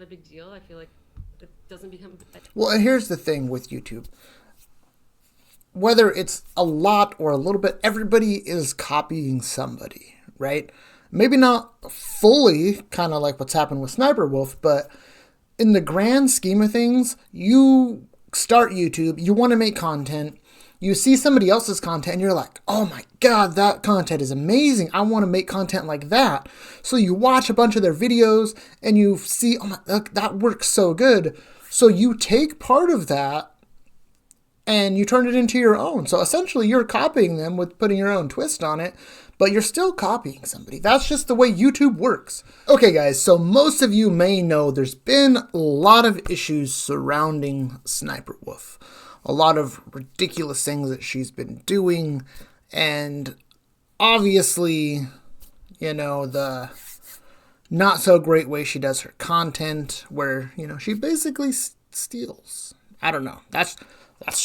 a big deal. I feel like it doesn't become. Well, and here's the thing with YouTube. Whether it's a lot or a little bit, everybody is copying somebody, right? Maybe not fully, kind of like what's happened with Sniper Wolf, but in the grand scheme of things, you start YouTube, you want to make content, you see somebody else's content, and you're like, oh my god, that content is amazing. I want to make content like that. So you watch a bunch of their videos, and you see, oh my, that works so good. So you take part of that and you turn it into your own. So essentially, you're copying them with putting your own twist on it, but you're still copying somebody. That's just the way YouTube works. Okay, guys, so most of you may know there's been a lot of issues surrounding Sniper Wolf. A lot of ridiculous things that she's been doing, and obviously, you know, the not so great way she does her content, where, you know, she basically steals. I don't know. That's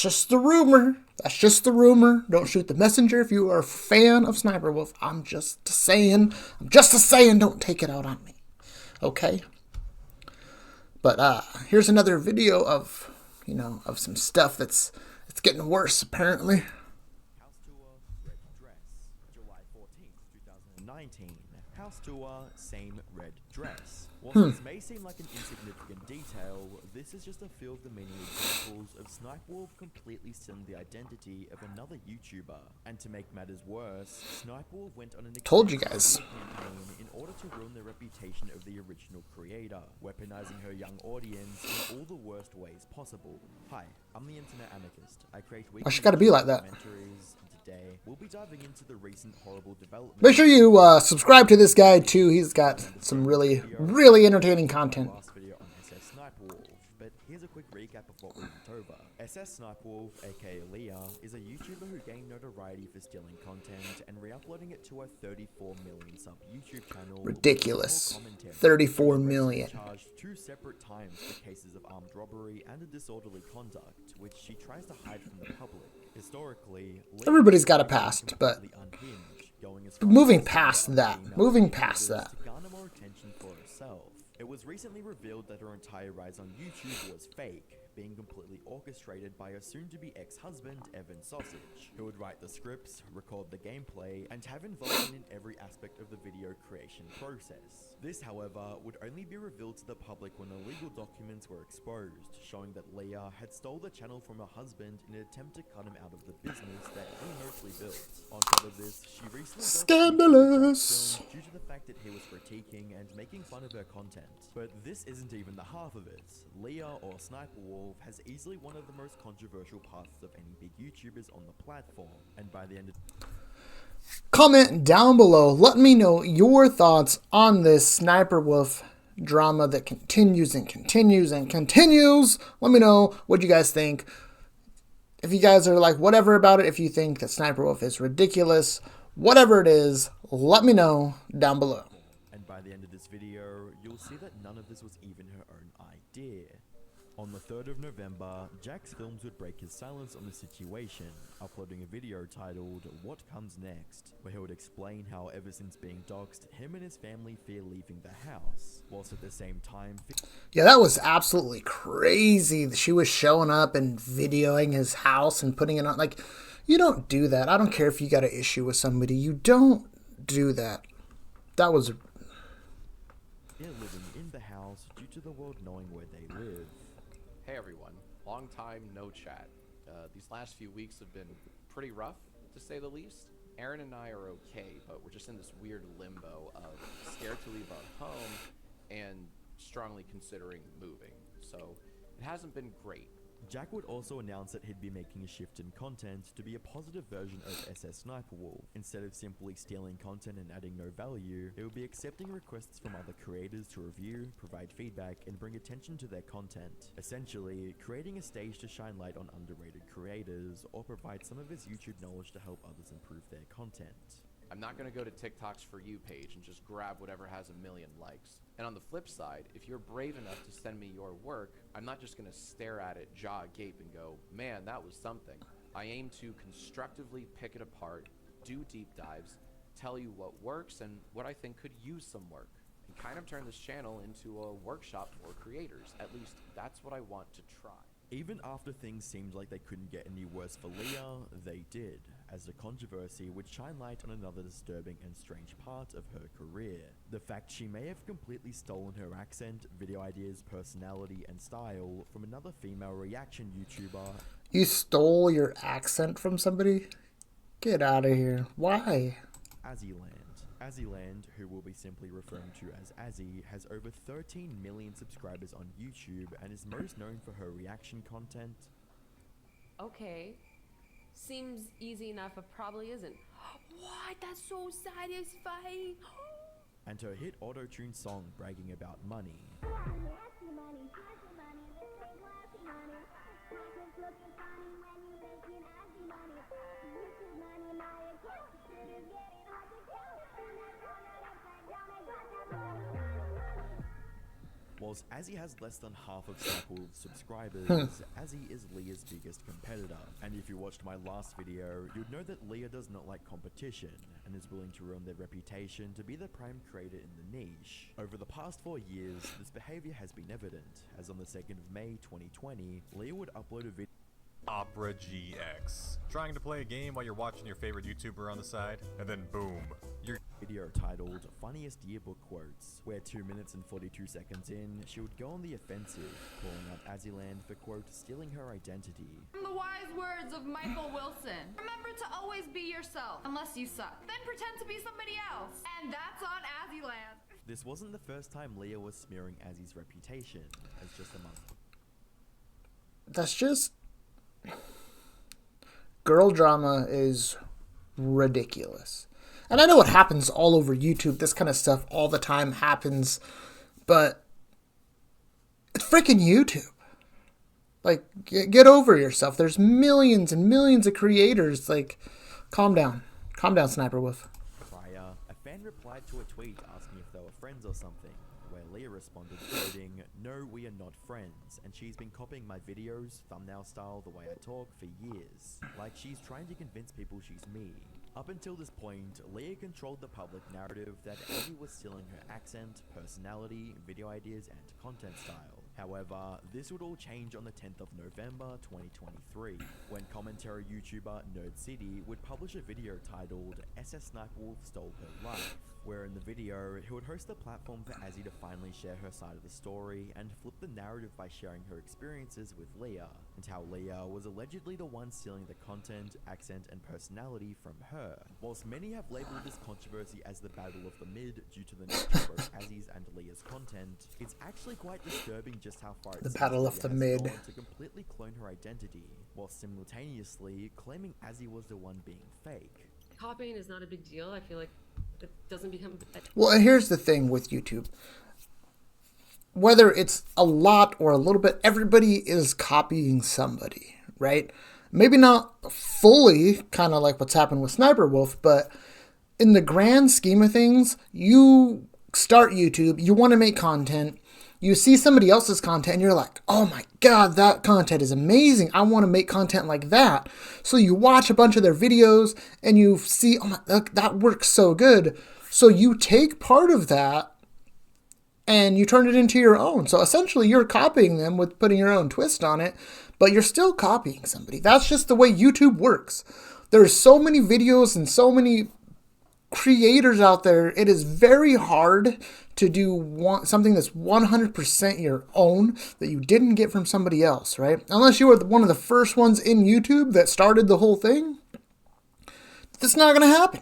just the rumor. That's just the rumor. Don't shoot the messenger if you are a fan of Sniper Wolf. I'm just saying. Don't take it out on me. Okay? But here's another video of, you know, of some stuff that's it's getting worse apparently. House tour, red dress. July 14th, 2019. House tour, same red dress. While this may seem like an insignificant detail, this is just a few of the many examples of SniperWolf completely stealing the identity of another YouTuber. And to make matters worse, SniperWolf went on an Told you guys. campaign in order to ruin the reputation of the original creator, weaponizing her young audience in all the worst ways possible. Hi, I'm the Internet Anarchist. I create weekly she gotta be like that? documentaries, and today we'll be diving into the recent horrible developments. Make sure you subscribe to this guy too. He's got some really entertaining content. Last video on SSSniperWolf, but here's a quick recap of what we went over. SSSniperWolf, aka Leah, is a YouTuber who gained notoriety for stealing content and re-uploading it to a 34 million sub YouTube channel. Ridiculous. 34 million. Charged 2 separate times for cases of armed robbery and a disorderly conduct, which she tries to hide from the public. Historically, Leah Everybody's got a past, but unhinged, going as far moving as past that. to garner more attention for herself. It was recently revealed that her entire rise on YouTube was fake, being completely orchestrated by her soon-to-be ex-husband, Evan Sausage, who would write the scripts, record the gameplay, and have involvement in every aspect of the video creation process. This, however, would only be revealed to the public when the legal documents were exposed, showing that Leah had stole the channel from her husband in an attempt to cut him out of the business that he mostly built. On top of this, she recently Scandalous. due to the fact that he was critiquing and making fun of her content. But this isn't even the half of it. Leah, or SniperWolf, has easily one of the most controversial paths of any big YouTubers on the platform, and by the end of comment down below. Let me know your thoughts on this Sniper Wolf drama that continues and continues and continues. Let me know what you guys think. If you guys are like whatever about it, if you think that Sniper Wolf is ridiculous, whatever it is, let me know down below. And by the end of this video, you'll see that none of this was even her own idea. On the 3rd of November, Jacksfilms would break his silence on the situation, uploading a video titled What Comes Next, where he would explain how ever since being doxxed, him and his family fear leaving the house, whilst at the same time... Yeah, that was absolutely crazy. She was showing up and videoing his house and putting it on. Like, you don't do that. I don't care if you got an issue with somebody. You don't do that. That was... living in the house due to the world knowing where they live. Hey everyone, long time no chat. These last few weeks have been pretty rough, to say the least. Aaron and I are okay, but we're just in this weird limbo of scared to leave our home and strongly considering moving. So it hasn't been great. Jack would also announce that he'd be making a shift in content to be a positive version of SSSniperWolf. Instead of simply stealing content and adding no value, he would be accepting requests from other creators to review, provide feedback, and bring attention to their content. Essentially, creating a stage to shine light on underrated creators, or provide some of his YouTube knowledge to help others improve their content. I'm not going to go to TikTok's For You page and just grab whatever has a million likes. And on the flip side, if you're brave enough to send me your work, I'm not just going to stare at it, jaw agape, and go, man, that was something. I aim to constructively pick it apart, do deep dives, tell you what works and what I think could use some work. kind of turn this channel into a workshop for creators. At least that's what I want to try. Even after things seemed like they couldn't get any worse for Leah, they did, as the controversy would shine light on another disturbing and strange part of her career. The fact she may have completely stolen her accent, video ideas, personality, and style from another female reaction YouTuber. You stole your accent from somebody? Get out of here. Why? Azzyland. Azzyland, who we'll be simply referring to as Azzy, has over 13 million subscribers on YouTube and is most known for her reaction content. Okay. Seems easy enough, but probably isn't. What? That's so satisfying. And her hit auto-tune song bragging about money. Whilst Azzy has less than half of SSSniperWolf's subscribers, Azzy is Leah's biggest competitor. And if you watched my last video, you'd know that Leah does not like competition and is willing to ruin their reputation to be the prime creator in the niche. Over the past 4 years, this behavior has been evident, as on the 2nd of May 2020, Leah would upload a video Opera GX. Trying to play a game while you're watching your favorite YouTuber on the side, and then boom, you're video titled Funniest Yearbook Quotes, where 2 minutes and 42 seconds in, she would go on the offensive, calling out Azzyland for, quote, stealing her identity. From the wise words of Michael Wilson, remember to always be yourself, unless you suck. Then pretend to be somebody else. And that's on Azzyland. This wasn't the first time Leah was smearing Azzy's reputation, as just a month. That's just... Girl drama is ridiculous. And I know it happens all over YouTube. This kind of stuff all the time happens. But it's freaking YouTube. Like, get over yourself. There's millions and millions of creators. Like, calm down. Calm down, SSSniperWolf. Prior, a fan replied to a tweet asking if they were friends or something, where Leah responded, quoting, "No, we are not friends, and she's been copying my videos, thumbnail style, the way I talk, for years. Like she's trying to convince people she's me." Up until this point, Leah controlled the public narrative that Azzy was stealing her accent, personality, video ideas, and content style. However, this would all change on the 10th of November 2023, when commentary YouTuber Nerd City would publish a video titled SSSniperWolf Stole Her Life, where in the video, he would host a platform for Azzy to finally share her side of the story and flip the narrative by sharing her experiences with Leah, and how Leah was allegedly the one stealing the content, accent, and personality from her. Whilst many have labeled this controversy as the battle of the mid due to the nature of both Azzy's and Leah's content, it's actually quite disturbing just how far The battle of the mid. to completely clone her identity, while simultaneously claiming Azzy was the one being fake. Copying is not a big deal. I feel like it doesn't become... Well, and here's the thing with YouTube. Whether it's a lot or a little bit, everybody is copying somebody, right? Maybe not fully, kind of like what's happened with SSSniperWolf, but in the grand scheme of things, you start YouTube, you want to make content, you see somebody else's content, and you're like, oh my God, that content is amazing. I want to make content like that. So you watch a bunch of their videos, and you see, oh my, that works so good. So you take part of that, and you turn it into your own. So essentially you're copying them with putting your own twist on it, but you're still copying somebody. That's just the way YouTube works. There's so many videos and so many creators out there. It is very hard to do something that's 100% your own that you didn't get from somebody else, right? Unless you were one of the first ones in YouTube that started the whole thing. That's not going to happen.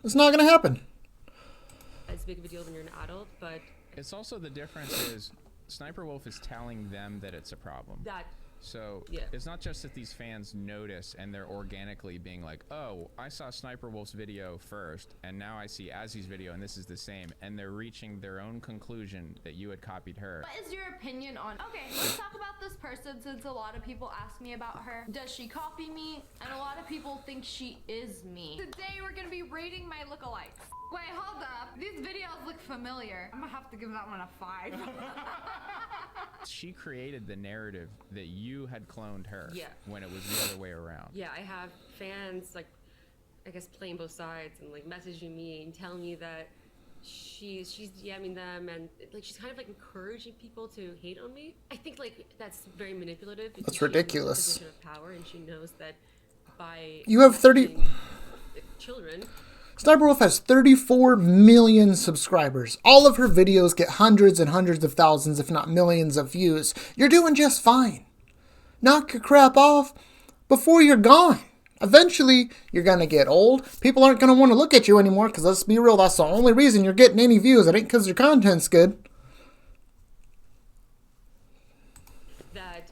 It's not going to happen. It's a big of a deal when you're an adult, but... It's also the difference is SSniperWolf is telling them that it's a problem. So yeah. It's not just that these fans notice and they're organically being like, oh, I saw SSniperWolf's video first, and now I see Azzy's video, and this is the same, and they're reaching their own conclusion that you had copied her. What is your opinion on, okay, let's talk about this person since a lot of people ask me about her. Does she copy me? And a lot of people think she is me. Today we're gonna be rating my lookalikes. Wait, hold up. These videos look familiar. I'm gonna have to give that one a 5. She created the narrative that you had cloned her when it was the other way around. Yeah, I have fans, like, I guess playing both sides and like messaging me and telling me that she's DMing them, and like she's kind of like encouraging people to hate on me. I think like that's very manipulative. Because That's she's in a ridiculous. position of power, and she knows that by You have 30 messaging children. SniperWolf has 34 million subscribers. All of her videos get hundreds and hundreds of thousands, if not millions of views. You're doing just fine. Knock your crap off before you're gone. Eventually, you're going to get old. People aren't going to want to look at you anymore, because let's be real, that's the only reason you're getting any views. It ain't because your content's good. That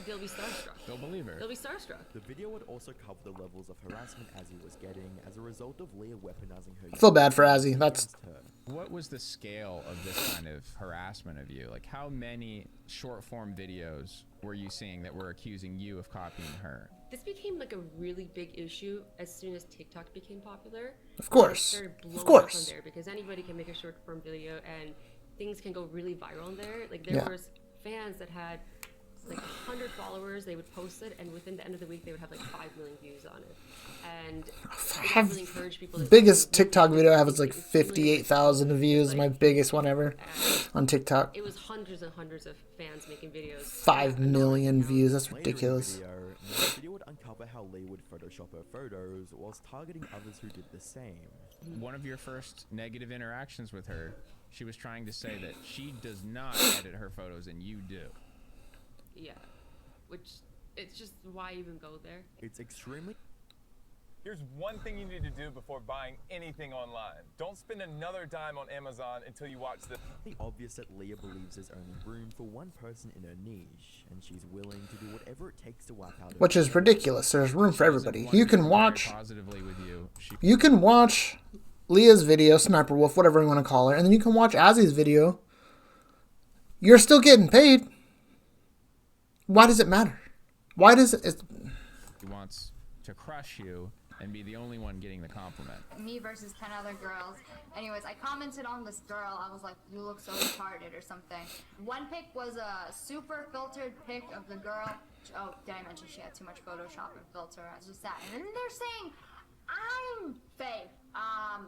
they'll be starstruck. They'll believe her. They'll be starstruck. The video would also cover the levels of harassment Azzy was getting as a result of Leah weaponizing her. I feel bad for Azzy. That's against her. What was the scale of this kind of harassment of you? Like, how many short form videos were you seeing that were accusing you of copying her? This became like a really big issue as soon as TikTok became popular. Of course. It started blowing Of up course. on there because anybody can make a short form video and things can go really viral on there. Like there Yeah. was fans that had like 100 followers, they would post it, and within the end of the week they would have like 5 million views on it. And it have really encouraged people to biggest do TikTok videos. video I have is like It's really 58,000 views. My biggest one ever and on TikTok. it was hundreds and hundreds of fans making videos. 5 million views. That's Later in the ridiculous. the video would uncover how Leah would Photoshop her photos whilst targeting others who did the same. One of your first negative interactions with her, she was trying to say that she does not edit her photos and you do. Yeah, which it's just why even go there? It's extremely Here's one thing you need to do before buying anything online. Don't spend another dime on Amazon until you watch this. obvious that Leah believes there's only room for one person in her niche, and she's willing to do whatever it takes to wipe out her Which is ridiculous. There's room for everybody. You can watch positively with you. You can watch Leah's video, SniperWolf, whatever you want to call her, and then you can watch Azzy's video. You're still getting paid. Why does it matter? Why does it? She wants to crush you and be the only one getting the compliment. Me versus 10 other girls. Anyways, I commented on this girl. I was like, you look so retarded or something. One pic was a super filtered pic of the girl. Oh, did I mention she had too much Photoshop and filter? I was just that. And then they're saying I'm fake.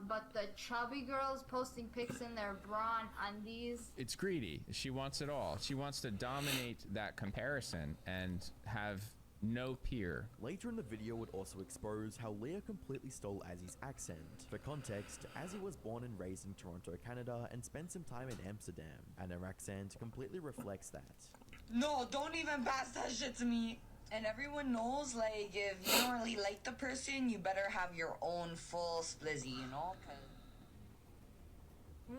But the chubby girls posting pics in their bra and undies. It's greedy. She wants it all. She wants to dominate that comparison and have no peer. Later in the video would also expose how Leah completely stole Azzy's accent. For context, Azzy was born and raised in Toronto, Canada, and spent some time in Amsterdam, and her accent completely reflects that. No, don't even pass that shit to me. And everyone knows, like, if you don't really like the person, you better have your own full splizzy, you know?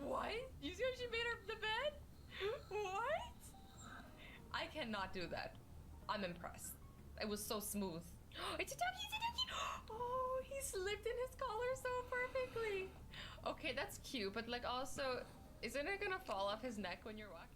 What? You see how she made the bed? What? I cannot do that. I'm impressed. It was so smooth. It's a ducky, it's a ducky! Oh, he slipped in his collar so perfectly. Okay, that's cute, but like also, isn't it gonna fall off his neck when you're walking?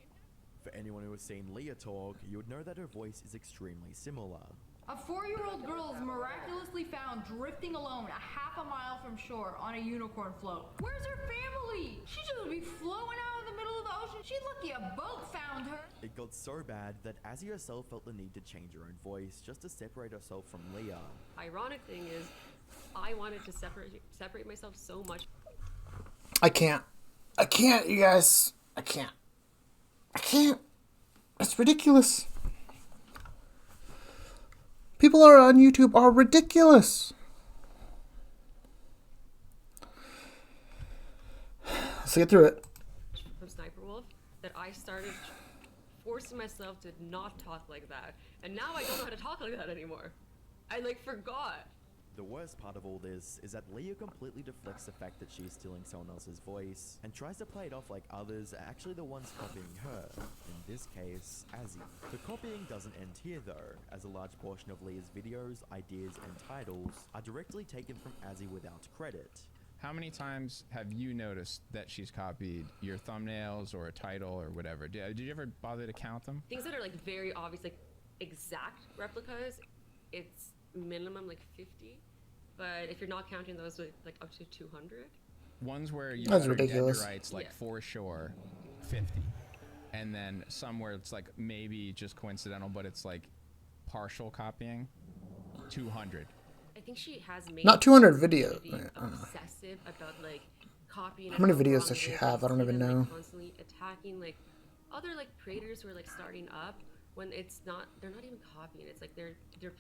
For anyone who has seen Leah talk, you would know that her voice is extremely similar. A 4-year-old girl is miraculously found drifting alone a half a mile from shore on a unicorn float. Where's her family? She should be floating out in the middle of the ocean. She's lucky a boat found her. It got so bad that Azzy herself felt the need to change her own voice just to separate herself from Leah. Ironic thing is, I wanted to separate myself so much. I can't, you guys. I can't. It's ridiculous. People are on YouTube are ridiculous. Let's get through it. From SniperWolf, that I started forcing myself to not talk like that, and now I don't know how to talk like that anymore. I like forgot. The worst part of all this is that Leah completely deflects the fact that she's stealing someone else's voice and tries to play it off like others are actually the ones copying her, in this case, Azzy. The copying doesn't end here though, as a large portion of Leah's videos, ideas, and titles are directly taken from Azzy without credit. How many times have you noticed that she's copied your thumbnails or a title or whatever? Did you ever bother to count them? Things that are like very obvious, like exact replicas, it's minimum like 50, but if you're not counting those, like up to 200. Ones where you That's have ridiculous. gender rights, like Yeah. for sure, 50, and then some where it's like maybe just coincidental, but it's like partial copying, 200. I think she has made Not 200 videos. really obsessive about like copying. How many and videos wrong does she it is, have? I don't even like, know. constantly attacking like other like creators who are like starting up when it's not. They're not even copying. It's like they're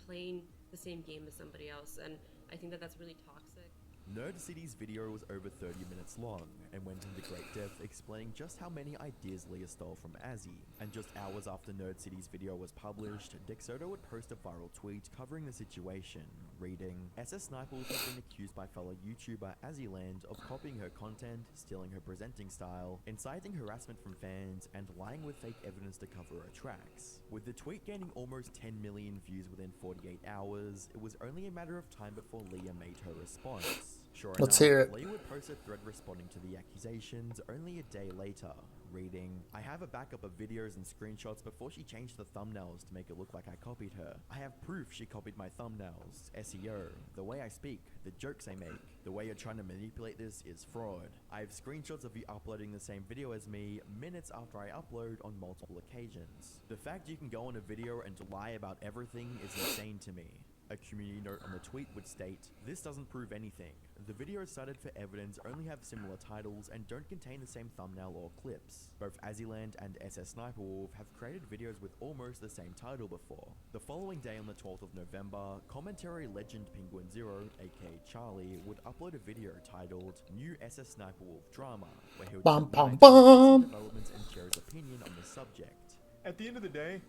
playing the same game as somebody else, and I think that that's really toxic. Nerd City's video was over 30 minutes long and went into great depth explaining just how many ideas Leah stole from Azzy. And just hours after Nerd City's video was published, Dexoto would post a viral tweet covering the situation, reading, SSSniperWolf has been accused by fellow YouTuber Azzyland of copying her content, stealing her presenting style, inciting harassment from fans, and lying with fake evidence to cover her tracks. With the tweet gaining almost 10 million views within 48 hours, it was only a matter of time before Leah made her response. Sure Let's enough, hear it. Leah would post a thread responding to the accusations only a day later, reading, I have a backup of videos and screenshots before she changed the thumbnails to make it look like I copied her. I have proof she copied my thumbnails, SEO, the way I speak, the jokes I make. The way you're trying to manipulate this is fraud. I have screenshots of you uploading the same video as me minutes after I upload on multiple occasions. The fact you can go on a video and lie about everything is insane to me. A community note on the tweet would state, this doesn't prove anything. The videos cited for evidence only have similar titles and don't contain the same thumbnail or clips. Both Azzyland and SSSniperWolf have created videos with almost the same title before. The following day on the 12th of November, commentary legend Penguin Zero, aka Charlie, would upload a video titled New SSSniperWolf Drama, where he would developments and share his opinion on the subject. At the end of the day,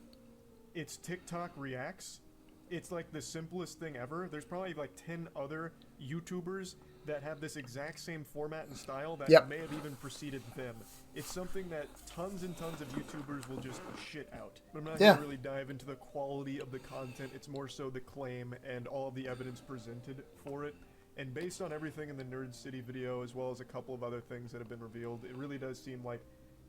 it's TikTok reacts. It's like the simplest thing ever. There's probably like 10 other YouTubers that have this exact same format and style that may have even preceded them. It's something that tons and tons of YouTubers will just shit out. But I'm not going to really dive into the quality of the content. It's more so the claim and all of the evidence presented for it. And based on everything in the Nerd City video, as well as a couple of other things that have been revealed, it really does seem like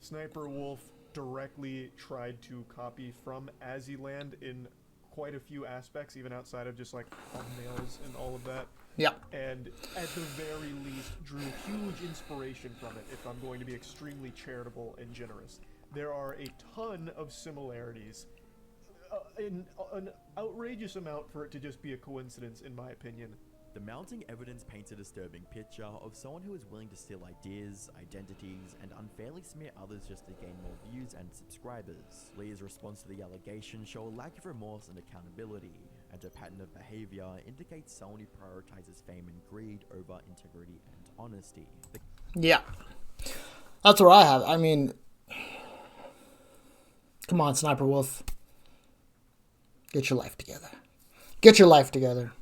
SSSniperWolf directly tried to copy from Azzyland in quite a few aspects, even outside of just like thumbnails and all of that. Yeah. And at the very least drew huge inspiration from it, if I'm going to be extremely charitable and generous. There are a ton of similarities. An outrageous amount for it to just be a coincidence, in my opinion. The mounting evidence paints a disturbing picture of someone who is willing to steal ideas, identities, and unfairly smear others just to gain more views and subscribers. Leah's response to the allegations show a lack of remorse and accountability, and her pattern of behavior indicates someone who prioritizes fame and greed over integrity and honesty. Yeah. That's what I have. I mean, come on, SSSniperWolf. Get your life together. Get your life together.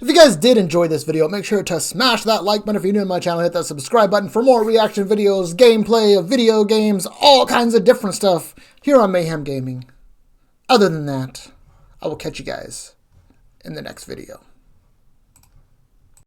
If you guys did enjoy this video, make sure to smash that like button. If you're new to my channel, hit that subscribe button for more reaction videos, gameplay of video games, all kinds of different stuff here on Mayhem Gaming. Other than that, I will catch you guys in the next video.